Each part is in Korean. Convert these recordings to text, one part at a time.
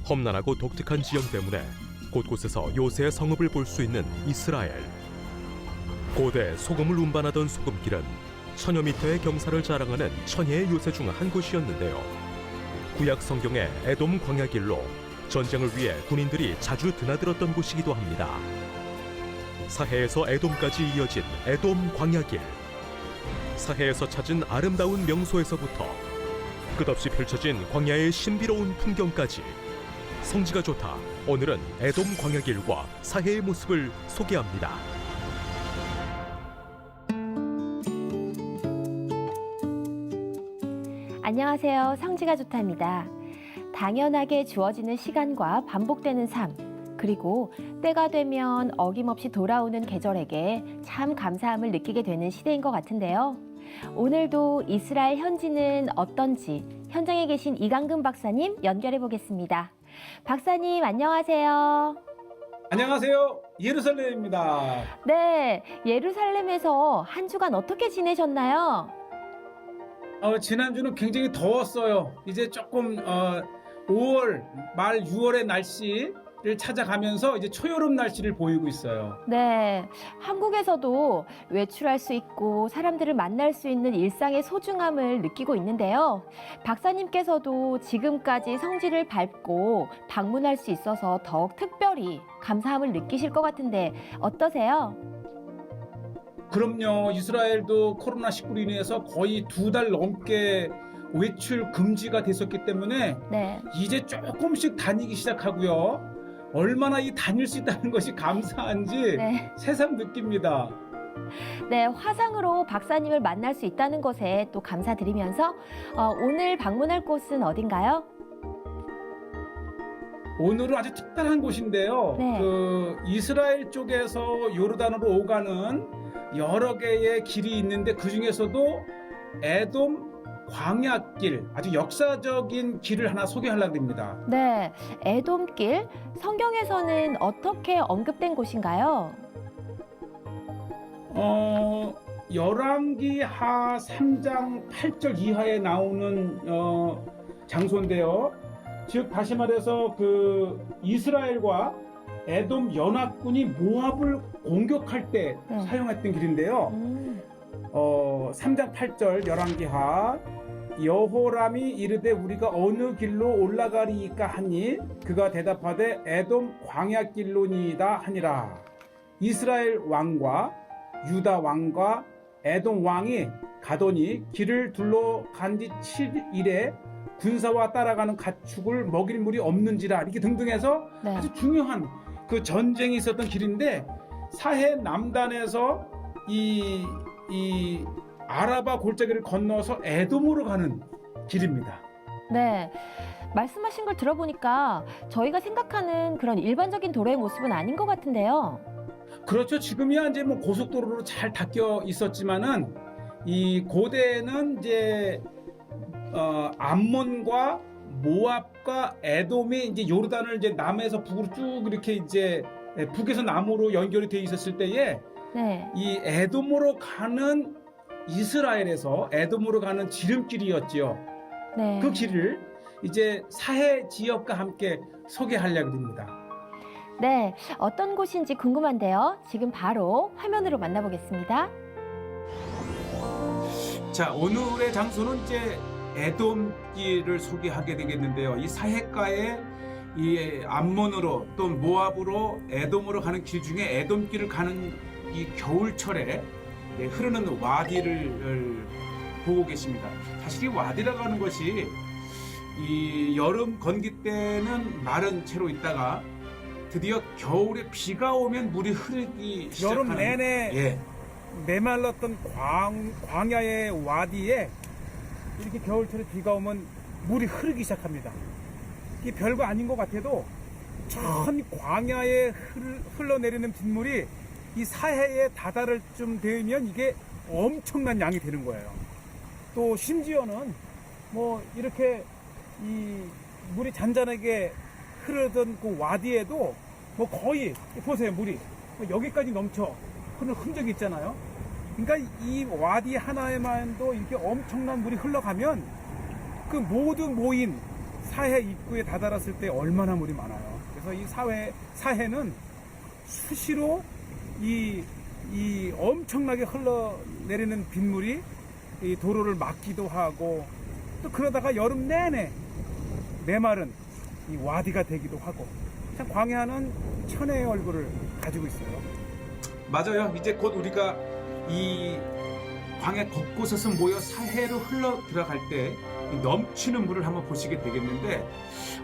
험난하고 독특한 지형 때문에 곳곳에서 요새의 성읍을 볼 수 있는 이스라엘. 고대 소금을 운반하던 소금길은 천여 미터의 경사를 자랑하는 천혜의 요새 중 한 곳이었는데요. 구약 성경의 에돔 광야길로 전쟁을 위해 군인들이 자주 드나들었던 곳이기도 합니다. 사해에서 에돔까지 이어진 에돔 광야길. 사해에서 찾은 아름다운 명소에서부터 끝없이 펼쳐진 광야의 신비로운 풍경까지 성지가 좋다. 오늘은 에돔 광야길과 사해의 모습을 소개합니다. 안녕하세요. 성지가 좋다입니다. 당연하게 주어지는 시간과 반복되는 삶, 그리고 때가 되면 어김없이 돌아오는 계절에게 참 감사함을 느끼게 되는 시대인 것 같은데요. 오늘도 이스라엘 현지는 어떤지 현장에 계신 이강근 박사님 연결해 보겠습니다. 박사님 안녕하세요. 안녕하세요. 예루살렘입니다. 네, 예루살렘에서 한 주간 어떻게 지내셨나요? 지난주는 굉장히 더웠어요. 이제 조금 5월 말 6월의 날씨를 찾아가면서 이제 초여름 날씨를 보이고 있어요. 네, 한국에서도 외출할 수 있고 사람들을 만날 수 있는 일상의 소중함을 느끼고 있는데요. 박사님께서도 지금까지 성지를 밟고 방문할 수 있어서 더욱 특별히 감사함을 느끼실 것 같은데 어떠세요? 그럼요. 이스라엘도 코로나19로 인해서 거의 2달 넘게 외출 금지가 됐었기 때문에 네. 이제 조금씩 다니기 시작하고요. 얼마나 이 다닐 수 있다는 것이 감사한지 네. 새삼 느낍니다. 네, 화상으로 박사님을 만날 수 있다는 것에 또 감사드리면서 오늘 방문할 곳은 어딘가요? 오늘은 아주 특별한 곳인데요. 네. 이스라엘 쪽에서 요르단으로 오가는 여러 개의 길이 있는데 그 중에서도 에돔 광야길, 아주 역사적인 길을 하나 소개하려고 합니다. 네, 에돔길, 성경에서는 어떻게 언급된 곳인가요? 열왕기하 3장 8절 이하에 나오는 장소인데요. 즉 다시 말해서 이스라엘과 에돔 연합군이 모압을 공격할 때 네. 사용했던 길인데요. 3장 8절 열왕기하 여호람이 이르되 우리가 어느 길로 올라가리이까 하니 그가 대답하되 에돔 광야길로니이다 하니라. 이스라엘 왕과 유다 왕과 에돔 왕이 가더니 길을 둘러간 지 7일에 군사와 따라가는 가축을 먹일 물이 없는지라 이렇게 등등해서 네. 아주 중요한 그 전쟁이 있었던 길인데 사해 남단에서 이 아라바 골짜기를 건너서 에돔으로 가는 길입니다. 네, 말씀하신 걸 들어보니까 저희가 생각하는 그런 일반적인 도로의 모습은 아닌 것 같은데요. 그렇죠. 지금이야 이제 뭐 고속도로로 잘 닦여 있었지만은 이 고대에는 이제 암몬과 모압과 에돔이 이제 요르단을 이제 남에서 북으로 쭉 이렇게 이제 북에서 남으로 연결이 돼 있었을 때에 네. 이 에돔으로 가는 이스라엘에서 에돔으로 가는 지름길이었지요. 네. 그 길을 이제 사해 지역과 함께 소개하려고 합니다. 네, 어떤 곳인지 궁금한데요. 지금 바로 화면으로 만나보겠습니다. 자, 오늘의 장소는 이제 에돔길을 소개하게 되겠는데요. 이 사해가에 이 암몬으로 또 모압으로 에돔으로 가는 길 중에 에돔길을 가는 이 겨울철에 흐르는 와디를 보고 계십니다. 사실 이 와디라고 하는 것이 이 여름 건기 때는 마른 채로 있다가 드디어 겨울에 비가 오면 물이 흐르기 시작하는 여름 내내 예. 메말랐던 광야의 와디에 이렇게 겨울철에 비가 오면 물이 흐르기 시작합니다. 이게 별거 아닌 것 같아도 전 광야에 흘러내리는 빗물이 이 사해에 다다를 쯤 되면 이게 엄청난 양이 되는 거예요. 또 심지어는 뭐 이렇게 이 물이 잔잔하게 흐르던 그 와디에도 뭐 거의 보세요, 물이 여기까지 넘쳐 흐르는 흔적이 있잖아요. 그러니까 이 와디 하나에만도 이렇게 엄청난 물이 흘러가면 그 모두 모인 사해 입구에 다다랐을 때 얼마나 물이 많아요. 그래서 이 사해는 수시로 이 엄청나게 흘러내리는 빗물이 이 도로를 막기도 하고 또 그러다가 여름 내내 메마른 이 와디가 되기도 하고 참 광야는 천혜의 얼굴을 가지고 있어요. 맞아요. 이제 곧 우리가 이 광야 곳곳에서 모여 사해로 흘러 들어갈 때 넘치는 물을 한번 보시게 되겠는데,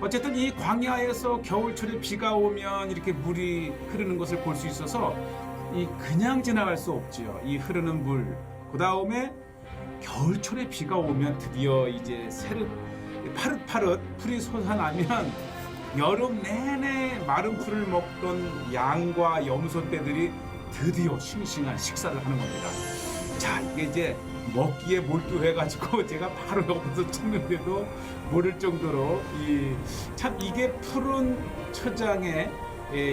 어쨌든 이 광야에서 겨울철에 비가 오면 이렇게 물이 흐르는 것을 볼 수 있어서 이 그냥 지나갈 수 없지요. 이 흐르는 물. 그 다음에 겨울철에 비가 오면 드디어 이제 파릇파릇 풀이 솟아나면 여름 내내 마른 풀을 먹던 양과 염소떼들이 드디어 싱싱한 식사를 하는 겁니다. 자, 이게 이제 먹기에 몰두해가지고 제가 바로 옆에서 찍는데도 모를 정도로 참 이게 푸른 초장의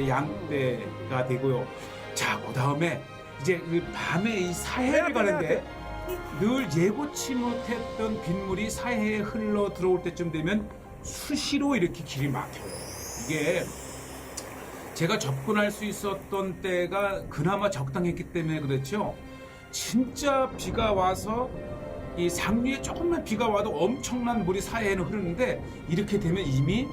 양떼가 되고요. 자, 그 다음에 이제 그 밤에 이 사해를 가는데 늘 예고치 못했던 빗물이 사해에 흘러 들어올 때쯤 되면 수시로 이렇게 길이 막혀요. 이게 제가 접근할 수 있었던 때가 그나마 적당했기 때문에 그렇죠. 진짜 비가 와서 이 상류에 조금만 비가 와도 엄청난 물이 사해에는 흐르는데 이렇게 되면 이미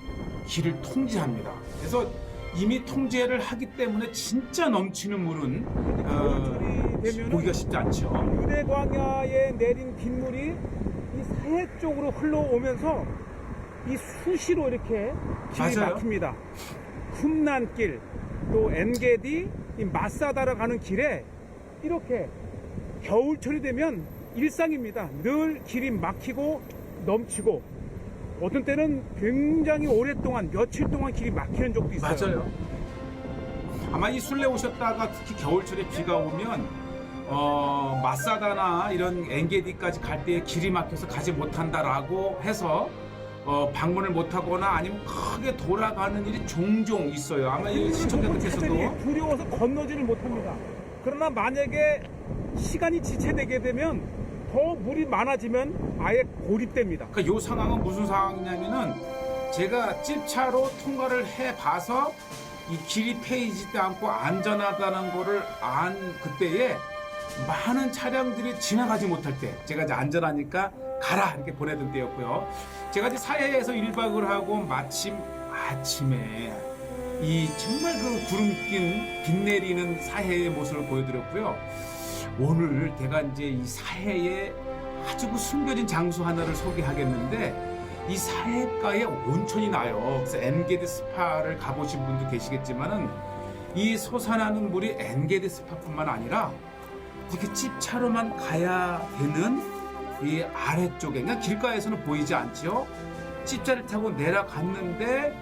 길을 통제합니다. 그래서 이미 통제를 하기 때문에 진짜 넘치는 물은 보기가 쉽지 않죠. 유대 광야에 내린 빗물이 이 사해 쪽으로 흘러오면서 이 수시로 이렇게 길이 맞아요. 막힙니다. 쿰난길 또 엔게디 이 마사다라 가는 길에 이렇게 겨울철이 되면 일상입니다. 늘 길이 막히고 넘치고 어떤 때는 굉장히 오랫동안 며칠 동안 길이 막히는 적도 있어요. 맞아요. 아마 이 순례 오셨다가 특히 겨울철에 비가 오면 마사다나 이런 엔게디까지 갈 때 길이 막혀서 가지 못한다라고 해서 방문을 못하거나 아니면 크게 돌아가는 일이 종종 있어요. 아마 이 시청자들께서도 차들이 두려워서 건너지를 못합니다. 그러나 만약에 시간이 지체되게 되면 더 물이 많아지면 아예 고립됩니다. 그러니까 이 상황은 무슨 상황이냐면은 제가 찝차로 통과를 해봐서 이 길이 패이지도 않고 안전하다는 거를 안 그때에 많은 차량들이 지나가지 못할 때 제가 이제 안전하니까 가라 이렇게 보내던 때였고요. 제가 이제 사해에서 1박을 하고 마침 아침에 이 정말 그 구름 낀 빗 내리는 사해의 모습을 보여드렸고요. 오늘 제가 이제 이 사해에 아주 그 숨겨진 장소 하나를 소개하겠는데 이 사해가에 온천이 나요. 그래서 엔게디 스파를 가보신 분도 계시겠지만은 이 솟아나는 물이 엔게디 스파뿐만 아니라 이렇게 찝차로만 가야 되는 이 아래쪽에, 그러니까 길가에서는 보이지 않죠. 찝차를 타고 내려갔는데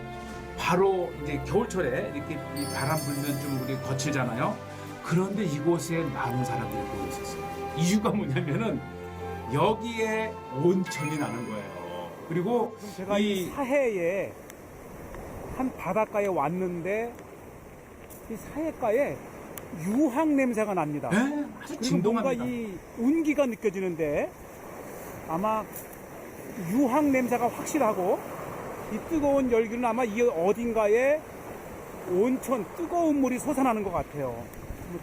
바로 이제 겨울철에 이렇게 이 바람 불면 좀 우리 거칠잖아요. 그런데 이곳에 많은 사람들이 모여 있었어요. 이유가 뭐냐면은 여기에 온천이 나는 거예요. 그리고 제가 이 사해에 한 바닷가에 왔는데 이 사해가에 유황 냄새가 납니다. 아주 그리고 진동합니다. 뭔가 이 운기가 느껴지는데 아마 유황 냄새가 확실하고 이 뜨거운 열기는 아마 이 어딘가에 온천 뜨거운 물이 솟아나는 것 같아요.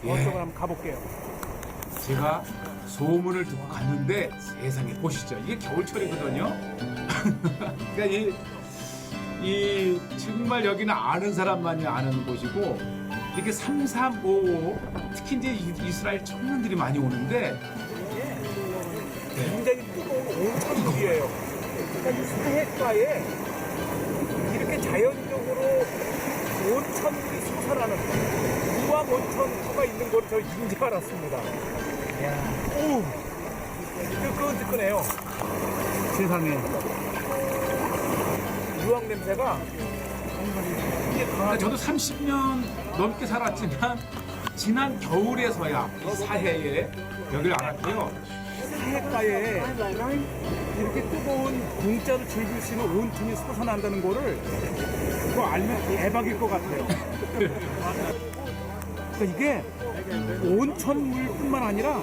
저쪽으로 한번 가볼게요. 제가 소문을 듣고 갔는데 세상에 보시죠. 이게 겨울철이거든요. 그러니까 이 정말 여기는 아는 사람만이 아는 곳이고 이렇게 3355 특히 이제 이스라엘 청년들이 많이 오는데 굉장히 뜨거운 온천물이에요. 그러니까 이 사해가에 이렇게 자연적으로 온천물이 솟아나는 유황 온천터가 있는 걸 저 인지 알았습니다. 이야, 오, 뜨끈뜨끈해요. 세상에. 유황 냄새가 이게 강하게. 저도 30년 넘게 살았지만 지난 겨울에서야 이 사해에 여기를 알았고요. 사해가에 이렇게 뜨거운 공짜로 즐길 수 있는 온천이 솟아난다는 거를 그거 알면 대박일 것 같아요. 그러니까 이게 온천물뿐만 아니라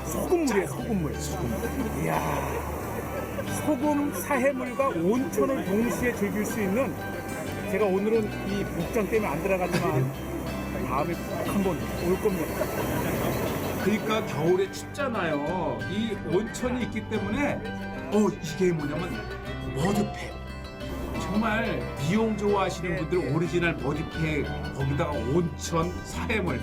소금물이에요, 소금물. 이야, 소금, 사해물과 온천을 동시에 즐길 수 있는, 제가 오늘은 이 복장 때문에 안 들어가지만 다음에 꼭 한번 올 겁니다. 그러니까 겨울에 춥잖아요. 이 온천이 있기 때문에 이게 뭐냐면 머드팩. 정말 미용 좋아하시는 분들 오리지널 머드팩, 거기다가 온천, 사해물,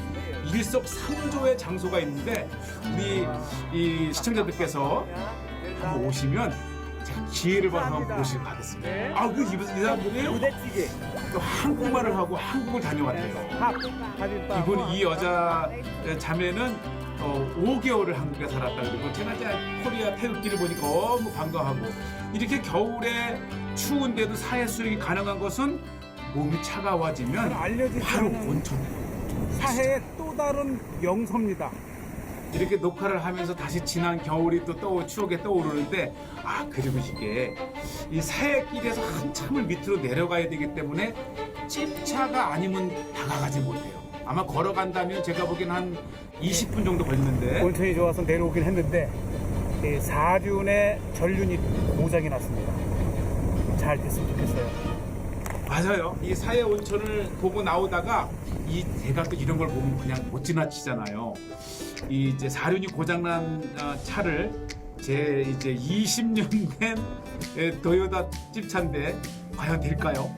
일석삼조의 장소가 있는데 우리 이 시청자들께서 한번 오시면 제가 기회를 봐서 한번 모시고 가겠습니다. 이 사람들이 부대찌개, 또 한국말을 하고 한국을 다녀왔대요. 밥인밥. 이분 이 여자 자매는 5개월을 한국에 살았다 그러고 제가 이제 코리아 태극기를 보니까 너무 반가워하고 이렇게 겨울에 추운데도 사해 수영이 가능한 것은 몸이 차가워지면 알려지지 바로 않은 온천. 사해의 또 다른 명소입니다. 이렇게 녹화를 하면서 다시 지난 겨울이 또 추억에 떠오르는데 그리고 이게 이 사해길에서 한참을 밑으로 내려가야 되기 때문에 찝차가 아니면 다가가지 못해요. 아마 걸어간다면 제가 보기엔 한 20분 정도 걸리는데 온천이 좋아서 내려오긴 했는데 이 사륜의 전륜이 고장이 났습니다. 잘 됐으면 좋겠어요. 맞아요. 이 사해 온천을 보고 나오다가 제가 또 이런 걸 보면 그냥 못 지나치잖아요. 이 이제 사륜이 고장난 차를 제 이제 20년 된 도요타 찝차인데 과연 될까요?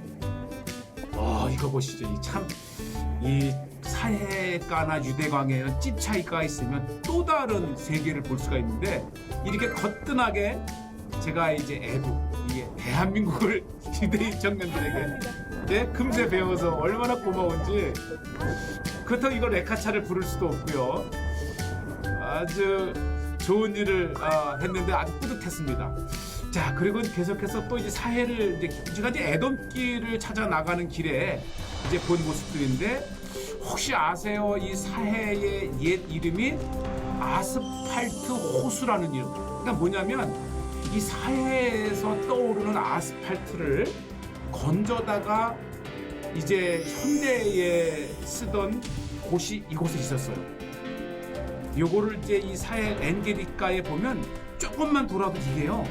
이거 보시죠. 이 사해가나 유대광에 이런 찝차이가 있으면 또 다른 세계를 볼 수가 있는데 이렇게 거뜬하게 제가 이제 이게 대한민국을 유대인 청년들에게 금세 배워서 얼마나 고마운지. 그렇다고 이걸 레카차를 부를 수도 없고요. 아주 좋은 일을 했는데 아주 뿌듯했습니다. 자, 그리고 계속해서 또 이제 사해를 제가 이제 에돔길을 찾아 나가는 길에 이제 본 모습들인데 혹시 아세요? 이 사해의 옛 이름이 아스팔트 호수라는 이름. 그러니까 뭐냐면 이 사해에서 떠오르는 아스팔트를 건져다가 이제 현대에 쓰던 곳이 이곳에 있었어요. 요거를 이제 이 사해 엔게디가에 보면 조금만 돌아도 이게요.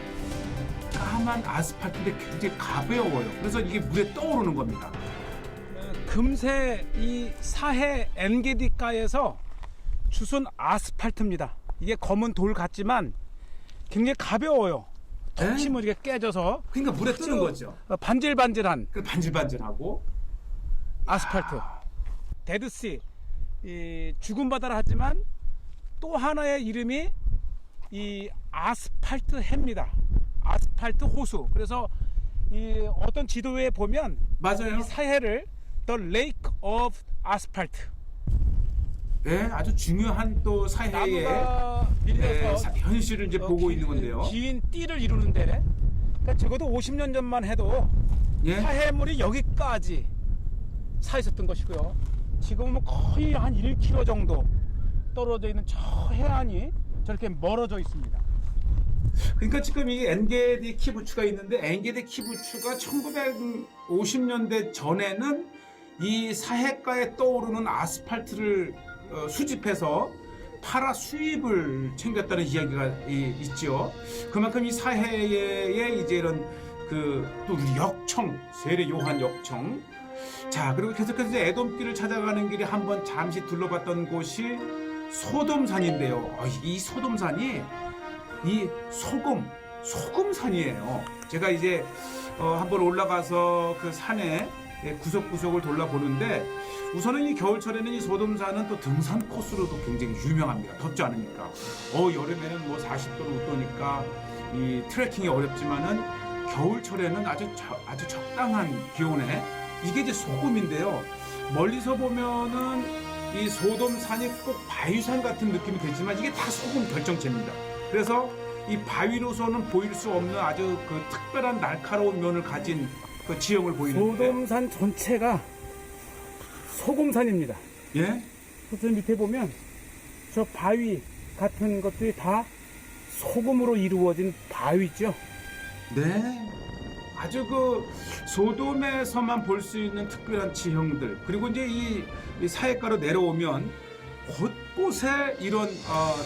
까만 아스팔트인데 굉장히 가벼워요. 그래서 이게 물에 떠오르는 겁니다. 금세 이 사해 엔게디가에서 주순 아스팔트입니다. 이게 검은 돌 같지만 굉장히 가벼워요. 톡 치면 이게 깨져서 그러니까 물에 뜨는 거죠. 반질반질한 그 반질반질하고 아스팔트. 데드씨, 이 죽은 바다라 하지만 또 하나의 이름이 이 아스팔트 해입니다. 아스팔트 호수. 그래서 이 어떤 지도에 보면 맞아요. 이 사해를 The Lake of Asphalt. 네, 아주 중요한 또 사해의 나무가 밀려서 현실을 이제 보고 있는 건데요. 긴 띠를 이루는데, 그러니까 적어도 50년 전만 해도 예? 사해물이 여기까지 차 있었던 것이고요. 지금은 거의 한 1km 정도 떨어져 있는 저 해안이 저렇게 멀어져 있습니다. 그러니까 지금 이 엔게디 키부츠가 있는데 엔게디 키부츠가 1950년대 전에는 이 사해가에 떠오르는 아스팔트를 수집해서 팔아 수입을 챙겼다는 이야기가 있죠. 그만큼 이 사해에 이제 이런 또 우리 역청, 세례 요한 역청. 자, 그리고 계속해서 이제 에돔길을 찾아가는 길에 한번 잠시 둘러봤던 곳이 소돔산인데요. 이 소돔산이 이 소금산이에요. 제가 이제 한번 올라가서 그 산에 구석구석을 돌아보는데 우선은 이 겨울철에는 이 소돔산은 또 등산 코스로도 굉장히 유명합니다. 덥지 않으니까. 여름에는 뭐 40도로 웃도니까 이 트레킹이 어렵지만은 겨울철에는 아주 적당한 기온에 이게 이제 소금인데요. 멀리서 보면은 이 소돔산이 꼭 바위산 같은 느낌이 되지만 이게 다 소금 결정체입니다. 그래서 이 바위로서는 보일 수 없는 아주 그 특별한 날카로운 면을 가진 그 지형을 보이는데 소돔산 전체가 소금산입니다. 예? 저 밑에 보면 저 바위 같은 것들이 다 소금으로 이루어진 바위죠. 네. 아주 그 소돔에서만 볼 수 있는 특별한 지형들 그리고 이제 이 사해가로 내려오면 곳곳에 이런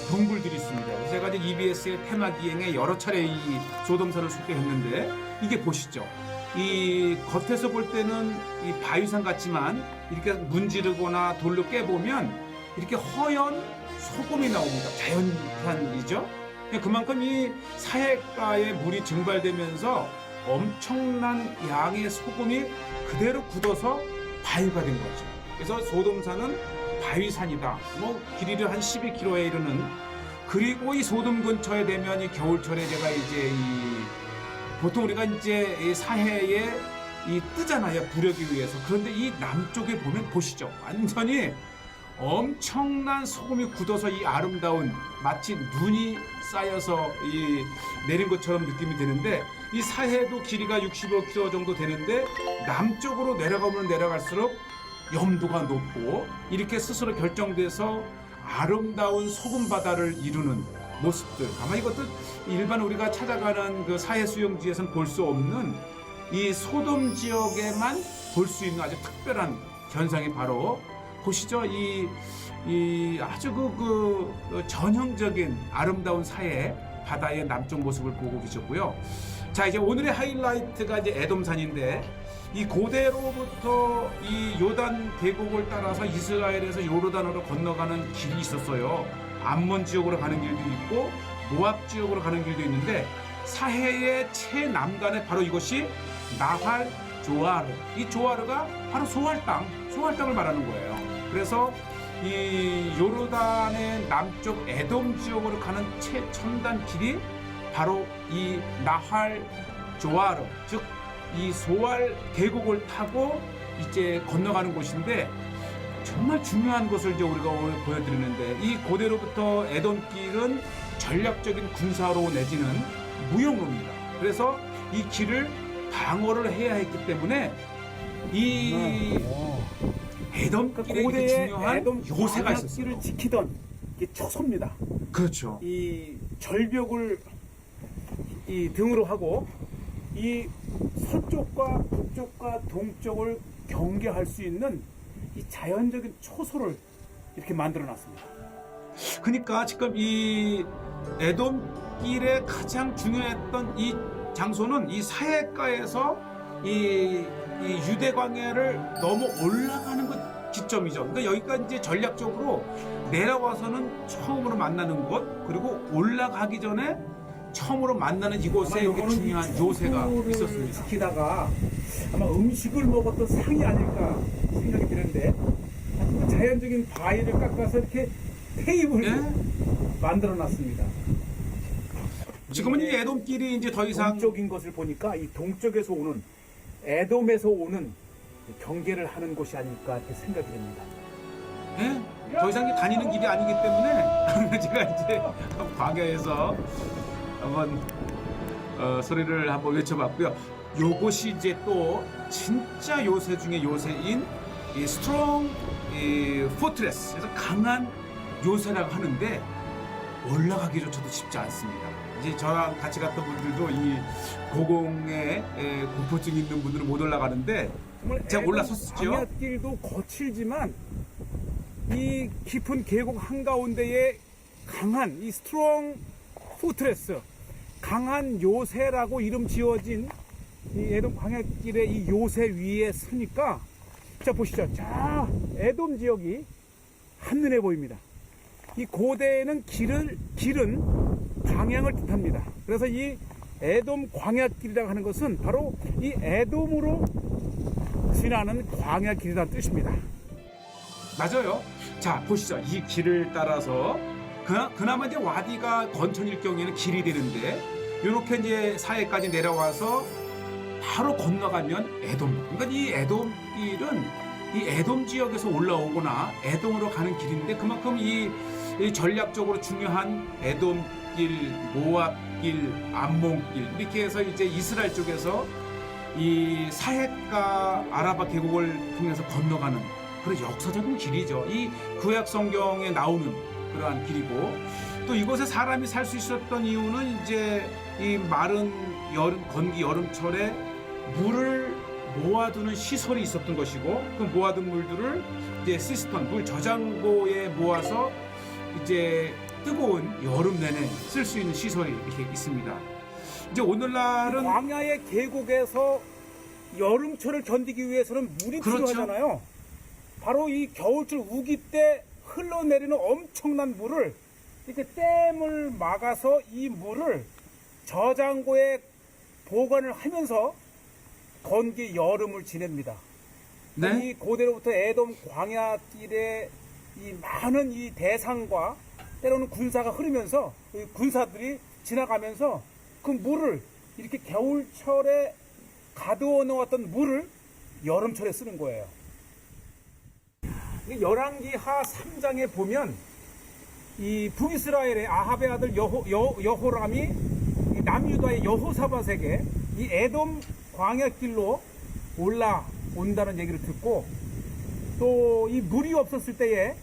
동굴들이 있습니다. 그래서 제가 이제 EBS의 테마 기행에 여러 차례 이 소돔산을 소개했는데 이게 보시죠. 이 겉에서 볼 때는 이 바위산 같지만 이렇게 문지르거나 돌로 깨보면 이렇게 허연 소금이 나옵니다. 자연산이죠. 그만큼 이 사해가에 물이 증발되면서 엄청난 양의 소금이 그대로 굳어서 바위가 된 거죠. 그래서 소돔산은 바위산이다. 뭐 길이를 한 12km에 이르는. 그리고 이 소돔 근처에 되면 이 겨울철에 제가 이제 보통 우리가 이제 이 사해에 뜨잖아요. 부려기 위해서. 그런데 이 남쪽에 보면 보시죠. 완전히 엄청난 소금이 굳어서 이 아름다운 마치 눈이 쌓여서 내린 것처럼 느낌이 드는데 이 사해도 길이가 65km 정도 되는데 남쪽으로 내려가면 내려갈수록 염도가 높고 이렇게 스스로 결정돼서 아름다운 소금 바다를 이루는 모습들. 아마 이것도 일반 우리가 찾아가는 그 사해 수영지에서는 볼 수 없는 이 소돔 지역에만 볼 수 있는 아주 특별한 현상이 바로 보시죠. 이 아주 그 전형적인 아름다운 사해 바다의 남쪽 모습을 보고 계셨고요. 자, 이제 오늘의 하이라이트가 이제 에돔산인데 이 고대로부터 이 요단 계곡을 따라서 이스라엘에서 요르단으로 건너가는 길이 있었어요. 암몬 지역으로 가는 길도 있고 모압 지역으로 가는 길도 있는데 사해의 최남단에 바로 이것이 나할 조아르. 이 조아르가 바로 소활땅을 말하는 거예요. 그래서 이 요르단의 남쪽 에돔 지역으로 가는 최첨단 길이 바로 이 나할 조아르, 즉 이 소알 계곡을 타고 이제 건너가는 곳인데 정말 중요한 것을 이제 우리가 오늘 보여드리는데 이 고대로부터 에돔길은 전략적인 군사로 내지는 무용로입니다. 그래서 이 길을 방어를 해야 했기 때문에 이 에돔길에 고대의 중요한 에돔 요새가 있었어요. 길을 지키던 이 초소입니다. 그렇죠. 이 절벽을 이 등으로 하고 이 서쪽과 북쪽과 동쪽을 경계할 수 있는 이 자연적인 초소를 이렇게 만들어 놨습니다. 그러니까 지금 이 에돔길에 가장 중요했던 이 장소는 이 사해가에서 이 유대 광야를 넘어 올라가는 그 지점이죠. 그러니까 여기까지 이제 전략적으로 내려와서는 처음으로 만나는 곳, 그리고 올라가기 전에 처음으로 만나는 이곳에 이렇게 중요한 요새가 있었습니다. 지키다가 아마 음식을 먹었던 상이 아닐까 생각이 드는데 자연적인 바위를 깎아서 이렇게 테이블을 만들어 놨습니다. 지금은 이 에돔길이 이제 더 이상 동쪽인 것을 보니까 이 동쪽에서 오는 에돔에서 오는 경계를 하는 곳이 아닐까 이렇게 생각이 됩니다. 더 이상 다니는 길이 아니기 때문에 제가 이제 광야에서 한번 소리를 한번 외쳐봤고요. 요것이 이제 또 진짜 요새 중에 요새인 이 스트롱 포트레스, 그래서 강한 요새라고 하는데 올라가기조차도 쉽지 않습니다. 이제 저랑 같이 갔던 분들도 이 고공에 공포증 있는 분들은 못 올라가는데 제가 올라섰죠. 광야길도 거칠지만 이 깊은 계곡 한가운데에 강한 이 스트롱 포트레스, 강한 요새라고 이름 지어진 이 에돔 광야길의 이 요새 위에 서니까 자 보시죠. 자 에돔 지역이 한눈에 보입니다. 이 고대에는 길은 방향을 뜻합니다. 그래서 이 에돔 광야길이라고 하는 것은 바로 이 에돔으로 지나는 광야길이라는 뜻입니다. 맞아요. 자, 보시죠. 이 길을 따라서 그나마 이제 와디가 건천일 경우에는 길이 되는데 이렇게 이제 사해까지 내려와서 바로 건너가면 에돔. 그러니까 이 에돔길은 이 에돔 지역에서 올라오거나 에돔으로 가는 길인데 그만큼 이 전략적으로 중요한 에돔길, 모압길, 암몬길 이렇게 해서 이제 이스라엘 쪽에서 이 사해가 아라바 계곡을 통해서 건너가는 그런 역사적인 길이죠. 이 구약 성경에 나오는 그러한 길이고 또 이곳에 사람이 살 수 있었던 이유는 이제 이 마른 건기 여름철에 물을 모아두는 시설이 있었던 것이고, 그 모아둔 물들을 이제 시스턴, 물 저장고에 모아서 이제 뜨거운 여름 내내 쓸 수 있는 시설이 이렇게 있습니다. 이제 오늘날은 광야의 계곡에서 여름철을 견디기 위해서는 물이 그렇죠. 필요하잖아요. 바로 이 겨울철 우기 때 흘러내리는 엄청난 물을 이렇게 댐을 막아서 이 물을 저장고에 보관을 하면서 건기 여름을 지냅니다. 네? 이 고대로부터 에돔 광야길에 이 많은 이 대상과 때로는 군사가 흐르면서 이 군사들이 지나가면서 그 물을 이렇게 겨울철에 가두어 놓았던 물을 여름철에 쓰는 거예요. 열왕기하 3장에 보면 이 북이스라엘의 아합의 아들 여호람이 이 남유다의 여호사밧에게 이 에돔 광야길로 올라온다는 얘기를 듣고, 또 이 물이 없었을 때에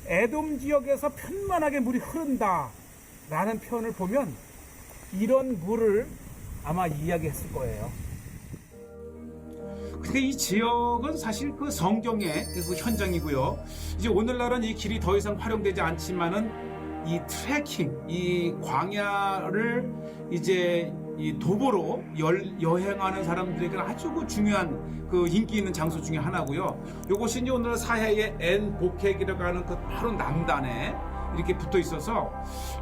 에돔 지역에서 편만하게 물이 흐른다 라는 표현을 보면 이런 물을 아마 이야기했을 거예요. 근데 이 지역은 사실 그 성경의 그 현장이고요. 이제 오늘날은 이 길이 더 이상 활용되지 않지만은 이 트레킹, 이 광야를 이제 이 도보로 여행하는 사람들에게는 아주 그 중요한 그 인기 있는 장소 중에 하나고요. 요것이 이제 오늘 사해의 엔 복핵이라고 하는 그 바로 남단에 이렇게 붙어 있어서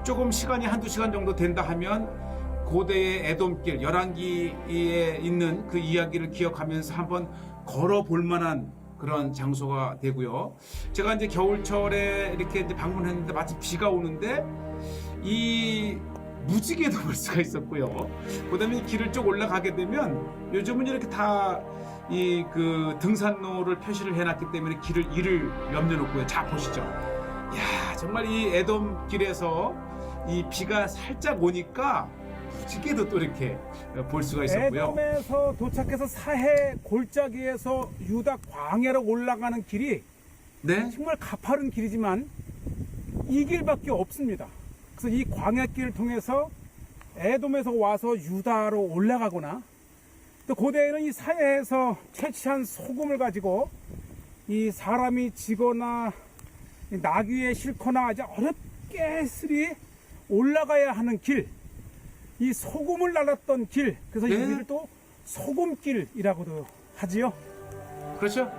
조금 시간이 한두 시간 정도 된다 하면 고대의 에돔길, 열왕기에 있는 그 이야기를 기억하면서 한번 걸어볼 만한 그런 장소가 되고요. 제가 이제 겨울철에 이렇게 이제 방문했는데 마침 비가 오는데 이 무지개도 볼 수가 있었고요. 그다음에 이 길을 쭉 올라가게 되면 요즘은 이렇게 다 이 그 등산로를 표시를 해놨기 때문에 길을 이를 염려놓고요. 자 보시죠. 야 정말 이 에돔 길에서 이 비가 살짝 오니까 무지개도 또 이렇게 볼 수가 있었고요. 에돔에서 도착해서 사해 골짜기에서 유다 광야로 올라가는 길이 네. 정말 가파른 길이지만 이 길밖에 없습니다. 그래서 이 광야길을 통해서 에돔에서 와서 유다로 올라가거나, 또 고대에는 이 사해에서 채취한 소금을 가지고 이 사람이 지거나 나귀에 싣거나 아주 어렵게 스리 올라가야 하는 길, 이 소금을 날랐던 길, 그래서 네. 이 길을 또 소금길이라고도 하지요. 그렇죠.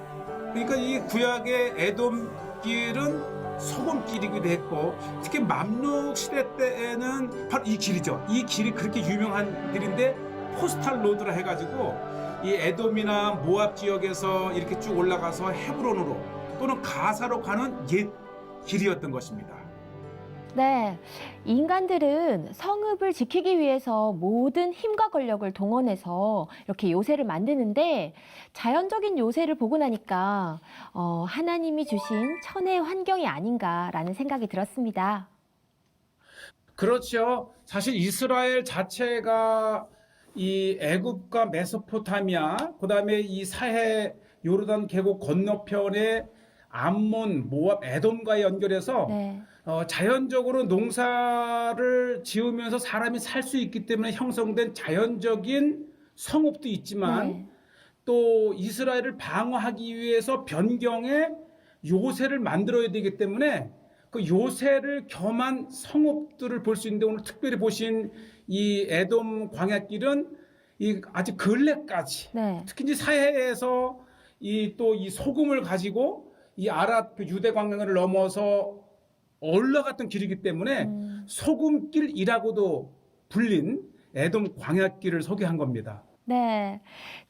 그러니까 이 구약의 에돔 길은 소금길이기도 했고, 특히 맘룩 시대 때에는 바로 이 길이죠. 이 길이 그렇게 유명한 길인데 포스탈 로드라 해가지고 이 에돔이나 모압 지역에서 이렇게 쭉 올라가서 헤브론으로 또는 가사로 가는 옛 길이었던 것입니다. 네, 인간들은 성읍을 지키기 위해서 모든 힘과 권력을 동원해서 이렇게 요새를 만드는데, 자연적인 요새를 보고 나니까 하나님이 주신 천혜의 환경이 아닌가라는 생각이 들었습니다. 그렇죠. 사실 이스라엘 자체가 이 애굽과 메소포타미아, 그다음에 이 사해 요르단 계곡 건너편에 암몬, 모압, 에돔과 연결해서 네. 자연적으로 농사를 지으면서 사람이 살 수 있기 때문에 형성된 자연적인 성읍도 있지만 네. 또 이스라엘을 방어하기 위해서 변경의 요새를 만들어야 되기 때문에 그 요새를 겸한 성읍들을 볼 수 있는데, 오늘 특별히 보신 이 에돔 광야길은 이 아주 근래까지, 네. 특히 이제 사해에서 또 이 소금을 가지고 이 아랏 그 유대 광야를 넘어서 올라갔던 길이기 때문에 소금길이라고도 불린 에돔 광야길을 소개한 겁니다. 네,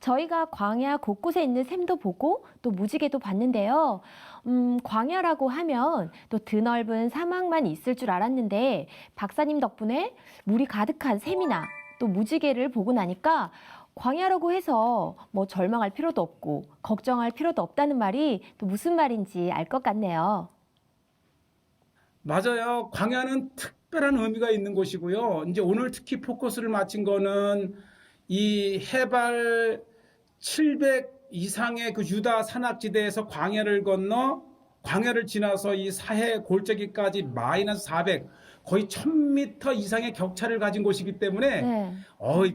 저희가 광야 곳곳에 있는 샘도 보고 또 무지개도 봤는데요. 광야라고 하면 또 드넓은 사막만 있을 줄 알았는데, 박사님 덕분에 물이 가득한 샘이나 또 무지개를 보고 나니까 광야라고 해서 뭐 절망할 필요도 없고 걱정할 필요도 없다는 말이 또 무슨 말인지 알 것 같네요. 맞아요. 광야는 특별한 의미가 있는 곳이고요. 이제 오늘 특히 포커스를 맞춘 거는 이 해발 700 이상의 그 유다 산악지대에서 광야를 건너 광야를 지나서 이 사해 골짜기까지 마이너스 400, 거의 1000m 이상의 격차를 가진 곳이기 때문에 네.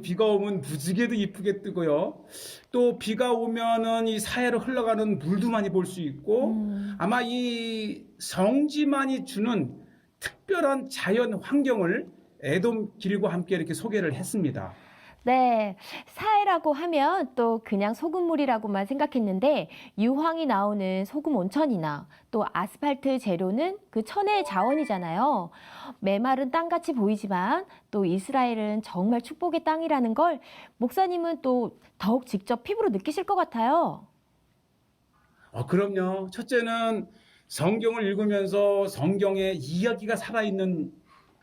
비가 오면 무지개도 이쁘게 뜨고요. 또 비가 오면은 이 사해로 흘러가는 물도 많이 볼 수 있고 아마 이 성지만이 주는 특별한 자연 환경을 에돔 길과 함께 이렇게 소개를 했습니다. 네, 사해라고 하면 또 그냥 소금물이라고만 생각했는데 유황이 나오는 소금 온천이나 또 아스팔트 재료는 그 천혜의 자원이잖아요. 메마른 땅같이 보이지만 또 이스라엘은 정말 축복의 땅이라는 걸 목사님은 또 더욱 직접 피부로 느끼실 것 같아요. 그럼요. 첫째는 성경을 읽으면서 성경에 이야기가 살아있는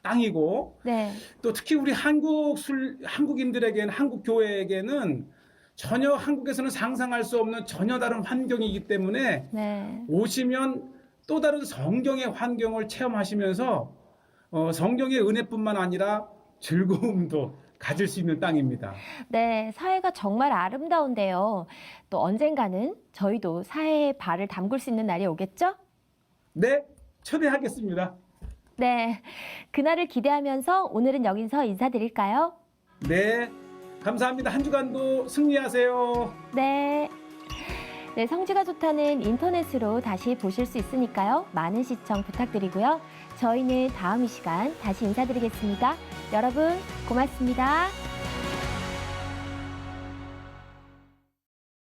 땅이고 네, 또 특히 우리 한국인들에게는 한국 교회에게는 전혀 한국에서는 상상할 수 없는 전혀 다른 환경이기 때문에 네. 오시면 또 다른 성경의 환경을 체험하시면서 성경의 은혜뿐만 아니라 즐거움도 가질 수 있는 땅입니다. 네, 사해가 정말 아름다운데요. 또 언젠가는 저희도 사해에 발을 담글 수 있는 날이 오겠죠? 네, 초대하겠습니다. 네, 그날을 기대하면서 오늘은 여기서 인사드릴까요? 네, 감사합니다. 한 주간도 승리하세요. 네. 네, 성지가 좋다는 인터넷으로 다시 보실 수 있으니까요. 많은 시청 부탁드리고요. 저희는 다음 이 시간 다시 인사드리겠습니다. 여러분, 고맙습니다.